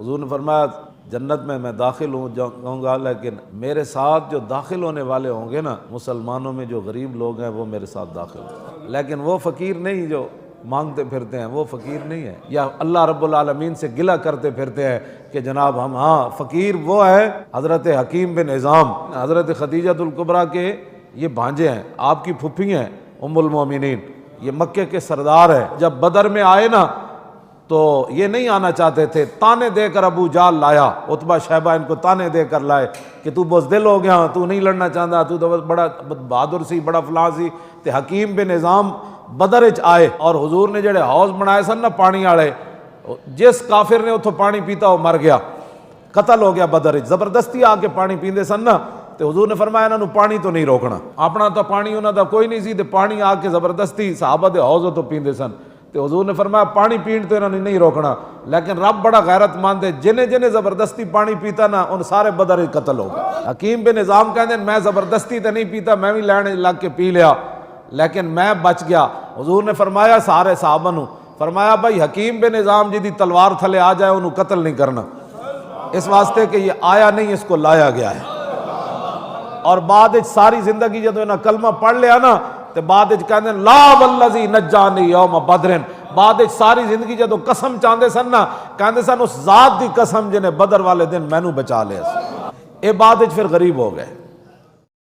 حضور نے فرمایا جنت میں داخل ہوں گا، لیکن میرے ساتھ جو داخل ہونے والے ہوں گے نا، مسلمانوں میں جو غریب لوگ ہیں وہ میرے ساتھ داخل ہوں گے، لیکن وہ فقیر نہیں جو مانگتے پھرتے ہیں، وہ فقیر نہیں ہے، یا اللہ رب العالمین سے گلہ کرتے پھرتے ہیں کہ جناب ہم فقیر وہ ہے حضرت حکیم بن حزام، حضرت خدیجہ الکبریٰ کے یہ بھانجے ہیں، آپ کی پھپھی ہیں ام المومنین، یہ مکے کے سردار ہیں۔ جب بدر میں آئے نا تو یہ نہیں آنا چاہتے تھے، تانے دے کر ابو جہل لایا، عتبہ شیبہ ان کو تانے دے کر لائے کہ تو بزدل ہو گیا، تو نہیں لڑنا چاہتا، تو بڑا بہادر سی، بڑا فلاں سی۔ تے حکیم بن نظام بدر وچ آئے اور حضور نے جڑے حوض بنائے سن نا پانی والے، جس کافر نے اتوں پانی پیتا وہ مر گیا، قتل ہو گیا بدر وچ، زبردستی آ کے پانی پیندے سن نا، تے حضور نے فرمایا انہاں نوں پانی تو نہیں روکنا، اپنا تو پانی انہاں دا کوئی نہیں سی، تے پانی آ کے زبردستی صحابہ دے حوض تو پیندے سن، تے حضور نے فرمایا پانی پین تو انہوں نے نہیں روکنا، لیکن رب بڑا غیرت مند ہے، جنہیں زبردستی پانی پیتا نا ان سارے بدر وچ قتل ہو گئے۔ حکیم بن نظام کہتے ہیں میں زبردستی تے نہیں پیتا، میں بھی لین لگ کے پی لیا، لیکن میں بچ گیا۔ حضور نے فرمایا سارے صحابہ نو، فرمایا بھائی حکیم بن نظام جی دی تلوار تھلے آ جائے انہوں قتل نہیں کرنا، اس واسطے کہ یہ آیا نہیں، اس کو لایا گیا ہے۔ اور بعد ساری زندگی جدو انہاں کلمہ پڑھ لیا نا تے بعد کہندے ہیں لا والذی نجانی یوم بدر، بعد ساری زندگی جدو قسم چاندے سن نا کہندے سن اس ذات دی قسم جنہیں بدر والے دن مینوں بچا لیا سی، اے بعد پھر غریب ہو گئے۔